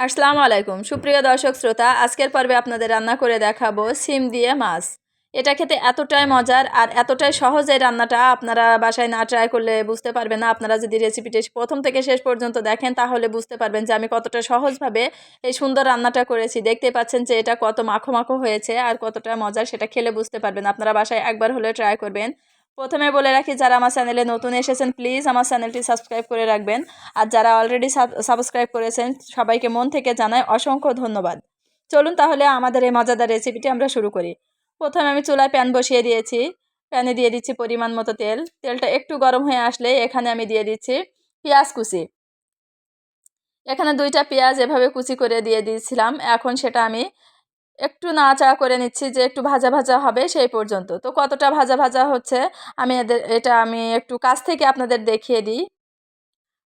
আসসালামু আলাইকুম সুপ্রিয় দর্শক শ্রোতা, আজকের পর্বে আপনাদের রান্না করে দেখাবো সিম দিয়ে মাছ। এটা খেতে এতটাই মজার আর এতটাই সহজ এই রান্নাটা, আপনারা বাসায় না ট্রাই করলে বুঝতে পারবেন না। আপনারা যদি রেসিপিটি প্রথম থেকে শেষ পর্যন্ত দেখেন তাহলে বুঝতে পারবেন যে আমি কতটা সহজভাবে এই সুন্দর রান্নাটা করেছি। দেখতে পাচ্ছেন যে এটা কত মাখো মাখো হয়েছে আর কতটা মজার, সেটা খেলে বুঝতে পারবেন। আপনারা বাসায় একবার হলে ট্রাই করবেন। প্রথমে বলে রাখি, যারা আমার চ্যানেলে নতুন এসেছেন প্লিজ আমার চ্যানেলটি সাবস্ক্রাইব করে রাখবেন। আর যারা অলরেডি সাবস্ক্রাইব করেছেন সবাইকে মন থেকে জানাই অসংখ্য ধন্যবাদ। চলুন তাহলে আমাদের এই মজাদার রেসিপিটি আমরা শুরু করি। প্রথমে আমি চুলায় প্যান বসিয়ে দিয়েছি। প্যানে দিয়ে দিচ্ছি পরিমাণ মতো তেল। তেলটা একটু গরম হয়ে আসলে এখানে আমি দিয়ে দিচ্ছি পেঁয়াজ কুচি। এখানে 2টা পেঁয়াজ এভাবে কুচি করে দিয়ে দিয়েছিলাম। এখন সেটা আমি একটু নাড়াচাড়া করে নিচ্ছি যে একটু ভাজা ভাজা হবে সেই পর্যন্ত। তো কতটা ভাজা ভাজা হচ্ছে এটা আমি একটু কাছ থেকে আপনাদের দেখিয়ে দিই।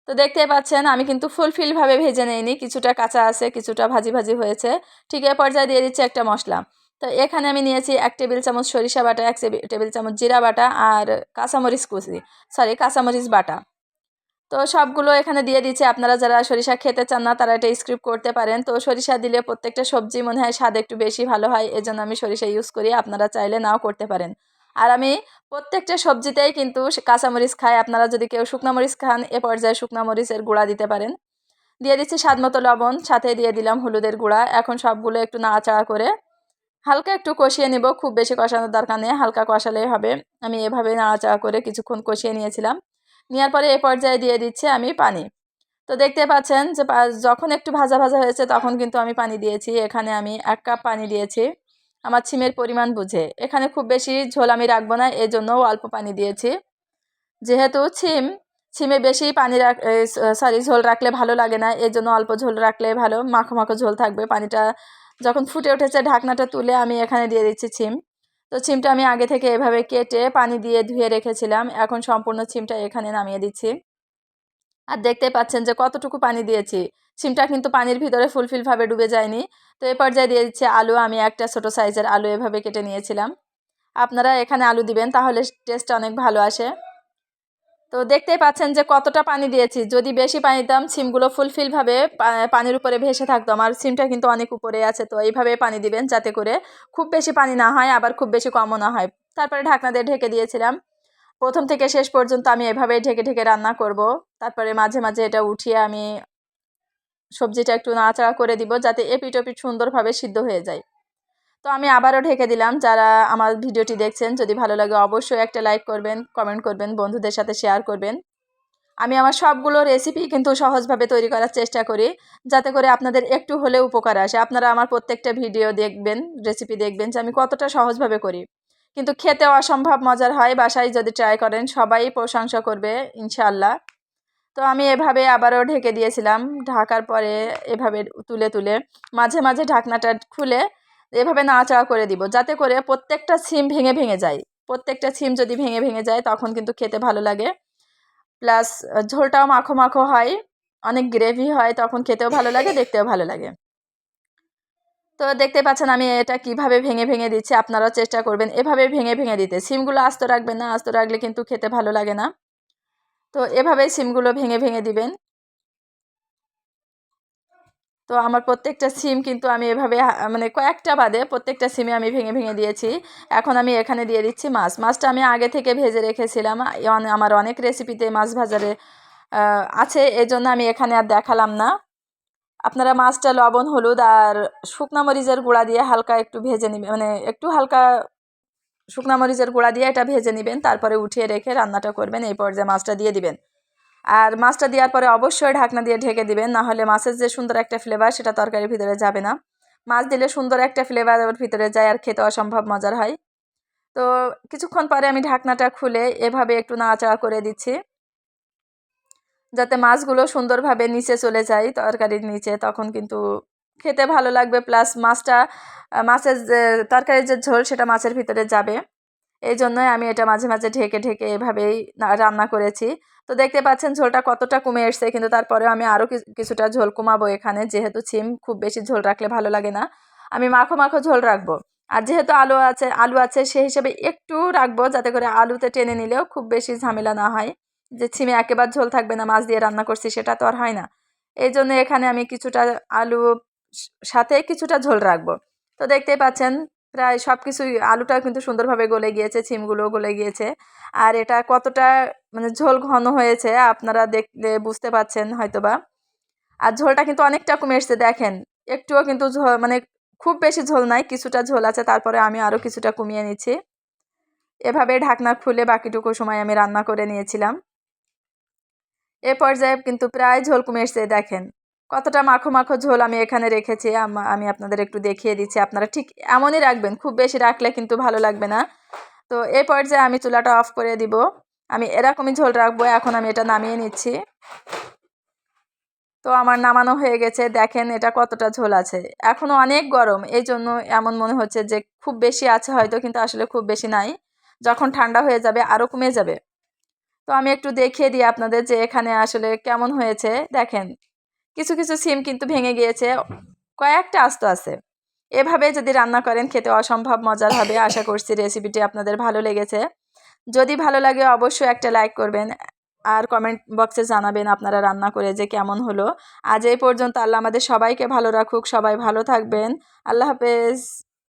তো দেখতেই পাচ্ছেন আমি কিন্তু ফুলফিলভাবে ভেজে নেইনি, কিছুটা কাঁচা আছে, কিছুটা ভাজি ভাজি হয়েছে। ঠিক এ পর্যায়ে দিয়ে দিচ্ছি একটা মশলা। তো এখানে আমি নিয়েছি 1 টেবিল চামচ সরিষা বাটা, 1 টেবিল চামচ জিরা বাটা আর কাঁচামরিচ বাটা। তো সবগুলো এখানে দিয়ে দিচ্ছি। আপনারা যারা সরিষা খেতে চান না তারা এটা স্কিপ করতে পারেন। তো সরিষা দিলে প্রত্যেকটা সবজি মনে হয় স্বাদ একটু বেশি ভালো হয়, এজন্য আমি সরিষা ইউজ করি। আপনারা চাইলে নাও করতে পারেন। আর আমি প্রত্যেকটা সবজিতেই কিন্তু কাঁচামরিচ খাই। আপনারা যদি কেউ শুকনো মরিচ খান এ পর্যায়ে শুকনো মরিচের গুঁড়া দিতে পারেন। দিয়ে দিচ্ছি স্বাদ মতো লবণ, সাথে দিয়ে দিলাম হলুদের গুঁড়া। এখন সবগুলো একটু নাড়াচাড়া করে হালকা একটু কষিয়ে নিব, খুব বেশি কষানোর দরকার নেই, হালকা কষালেই হবে। আমি এভাবে নাড়াচাড়া করে কিছুক্ষণ কষিয়ে নিয়েছিলাম। নেওয়ার পরে এ পর্যায়ে দিয়ে দিচ্ছি আমি পানি। তো দেখতে পাচ্ছেন যে যখন একটু ভাজা ভাজা হয়েছে তখন কিন্তু আমি পানি দিয়েছি। এখানে আমি 1 কাপ পানি দিয়েছি আমার ছিমের পরিমাণ বুঝে। এখানে খুব বেশি ঝোল আমি রাখবো না, এজন্য অল্প পানি দিয়েছি। যেহেতু ছিমে বেশি ঝোল রাখলে ভালো লাগে না, এজন্য অল্প ঝোল রাখলে ভালো, মাখো মাখো ঝোল থাকবে। পানিটা যখন ফুটে উঠেছে ঢাকনাটা তুলে আমি এখানে দিয়ে দিচ্ছি ছিম। তো ছিমটা আমি আগে থেকে এভাবে কেটে পানি দিয়ে ধুয়ে রেখেছিলাম। এখন সম্পূর্ণ ছিমটা এখানে নামিয়ে দিচ্ছি। আর দেখতে পাচ্ছেন যে কতটুকু পানি দিয়েছি। সিমটা কিন্তু পানির ভিতরে ফুলফিলভাবে ডুবে যায়নি। তো এই পর্যায়ে দিয়ে দিচ্ছি আলু। আমি একটা ছোট সাইজের আলু এভাবে কেটে নিয়েছিলাম। আপনারা এখানে আলু দিবেন, তাহলে টেস্টটা অনেক ভালো আসে। তো দেখতেই পাচ্ছেন যে কতটা পানি দিয়েছি। যদি বেশি পানি দিতাম সিমগুলো ফুলফিলভাবে পানির উপরে ভেসে থাকতো। আমার সিমটা কিন্তু অনেক উপরে আছে, তো এইভাবে পানি দিবেন যাতে করে খুব বেশি পানি না হয় আবার খুব বেশি কমও না হয়। তারপরে ঢাকনা দিয়ে ঢেকে দিয়েছিলাম। প্রথম থেকে শেষ পর্যন্ত আমি এভাবেই ঢেকে ঢেকে রান্না করব। তারপরে মাঝে মাঝে এটা উঠিয়ে আমি সবজিটা একটু নাড়াচাড়া করে দিব যাতে এপিট ওপিট সুন্দরভাবে সিদ্ধ হয়ে যায়। তো আমি আবারও ঢেকে দিলাম। যারা আমার ভিডিওটি দেখছেন যদি ভালো লাগে অবশ্যই একটা লাইক করবেন, কমেন্ট করবেন, বন্ধুদের সাথে শেয়ার করবেন। আমি আমার সবগুলো রেসিপি কিন্তু সহজভাবে তৈরি করার চেষ্টা করি যাতে করে আপনাদের একটু হলেও উপকার আসে। আপনারা আমার প্রত্যেকটা ভিডিও দেখবেন, রেসিপি দেখবেন যে আমি কতটা সহজভাবে করি, কিন্তু খেতে অসম্ভব মজার হয়। বাসায় যদি ট্রাই করেন সবাই প্রশংসা করবে ইনশাআল্লাহ। তো আমি এভাবে আবারও ঢেকে দিয়েছিলাম। ঢাকার পরে এভাবে তুলে তুলে মাঝে মাঝে ঢাকনাটা খুলে এভাবে নাড়াচাড়া করে দিব যাতে করে প্রত্যেকটা সিম ভেঙে ভেঙে যায়। প্রত্যেকটা সিম যদি ভেঙে ভেঙে যায় তখন কিন্তু খেতে ভালো লাগে। প্লাস ঝোলটাও মাখো মাখো হয়, অনেক গ্রেভি হয়, তখন খেতেও ভালো লাগে, দেখতেও ভালো লাগে। তো দেখতে পাচ্ছেন আমি এটা কিভাবে ভেঙে ভেঙে দিচ্ছি। আপনারাও চেষ্টা করবেন এভাবে ভেঙে ভেঙে দিতে। সিমগুলো আস্ত রাখবেন না, আস্ত রাখলে কিন্তু খেতে ভালো লাগে না। তো এভাবেই সিমগুলো ভেঙে ভেঙে দিবেন। তো আমার প্রত্যেকটা সিম কিন্তু আমি এভাবে মানে কয়েকটা বাদে প্রত্যেকটা সিমে আমি ভেঙে ভেঙে দিয়েছি। এখন আমি এখানে দিয়ে দিচ্ছি মাছটা আমি আগে থেকে ভেজে রেখেছিলাম। আমার অনেক রেসিপিতে মাছ ভাজারে আছে, এজন্য আমি এখানে আর দেখালাম না। আপনারা মাছটা লবণ হলুদ আর শুকনা মরিচের গুঁড়া দিয়ে হালকা একটু ভেজে নেবেন, মানে একটু হালকা শুকনা মরিচের গুঁড়া দিয়ে এটা ভেজে নেবেন। তারপরে উঠিয়ে রেখে রান্নাটা করবেন। এই পর্যায়ে মাছটা দিয়ে দিবেন। আর মাছটা দেওয়ার পরে অবশ্যই ঢাকনা দিয়ে ঢেকে দিবেন, না হলে মাছের যে সুন্দর একটা ফ্লেভার সেটা তরকারির ভিতরে যাবে না। মাছ দিলে সুন্দর একটা ফ্লেভার ওর ভিতরে যায় আর খেতে অসম্ভব মজার হয়। তো কিছুক্ষণ পরে আমি ঢাকনাটা খুলে এভাবে একটু নাড়াচাড়া করে দিচ্ছি যাতে মাছগুলো সুন্দরভাবে নিচে চলে যায় তরকারির নিচে, তখন কিন্তু খেতে ভালো লাগবে। প্লাস মাছের যে তরকারির যে ঝোল সেটা মাছের ভিতরে যাবে। এই জন্যই আমি এটা মাঝে মাঝে ঢেকে ঢেকে এভাবেই রান্না করেছি। তো দেখতে পাচ্ছেন ঝোলটা কতটা কমে এসছে, কিন্তু তারপরেও আমি আরও কিছুটা ঝোল কমাবো এখানে, যেহেতু খুব বেশি ঝোল রাখলে ভালো লাগে না। আমি মাখো মাখো ঝোল রাখবো। আর যেহেতু আলু আছে সেই হিসেবে একটু রাখবো যাতে করে আলুতে টেনে নিলেও খুব বেশি ঝামেলা না হয়। যে একেবারে ঝোল থাকবে না, মাছ দিয়ে রান্না করছি সেটা তো আর হয় না। এই জন্য এখানে আমি কিছুটা আলু সাথে কিছুটা ঝোল রাখবো। তো দেখতেই পাচ্ছেন প্রায় সব কিছুই, আলুটা কিন্তু সুন্দরভাবে গলে গিয়েছে, ছিমগুলো গলে গিয়েছে। আর এটা কতটা মানে ঝোল ঘন হয়েছে আপনারা দেখলে বুঝতে পাচ্ছেন হয়তোবা। আর ঝোলটা কিন্তু অনেকটা কমে এসছে দেখেন, একটুও কিন্তু ঝোল মানে খুব বেশি ঝোল নাই, কিছুটা ঝোল আছে, তারপরে আমি আরও কিছুটা কমিয়ে নিচ্ছি। এভাবে ঢাকনা খুলে বাকিটুকু সময় আমি রান্না করে নিয়েছিলাম। এ পর্যায়ে কিন্তু প্রায় ঝোল কমে এসছে দেখেন, কতটা মাখো মাখো ঝোল আমি এখানে রেখেছি। আমি আপনাদের একটু দেখিয়ে দিচ্ছি, আপনারা ঠিক এমনই রাখবেন, খুব বেশি রাখলে কিন্তু ভালো লাগবে না। তো এই পর্যায়ে আমি চুলাটা অফ করে দিব, আমি এরকমই ঝোল রাখবো। এখন আমি এটা নামিয়ে নিচ্ছি। তো আমার নামানো হয়ে গেছে, দেখেন এটা কতটা ঝোল আছে, এখনও অনেক গরম, এই জন্য এমন মনে হচ্ছে যে খুব বেশি আছে হয়তো, কিন্তু আসলে খুব বেশি নাই, যখন ঠান্ডা হয়ে যাবে আরও কমে যাবে। তো আমি একটু দেখিয়ে দিই আপনাদের যে এখানে আসলে কেমন হয়েছে। দেখেন কিছু কিছু সিম কিন্তু ভেঙে গিয়েছে, কয়েকটা আস্ত আছে। এভাবে যদি রান্না করেন খেতে অসম্ভব মজার হবে। আশা করছি রেসিপিটি আপনাদের ভালো লেগেছে। যদি ভালো লাগে অবশ্যই একটা লাইক করবেন, আর কমেন্ট বক্সে জানাবেন আপনারা রান্না করে যে কেমন হলো। আজ এই পর্যন্ত। আল্লাহ আমাদের সবাইকে ভালো রাখুক, সবাই ভালো থাকবেন। আল্লাহ হাফেজ।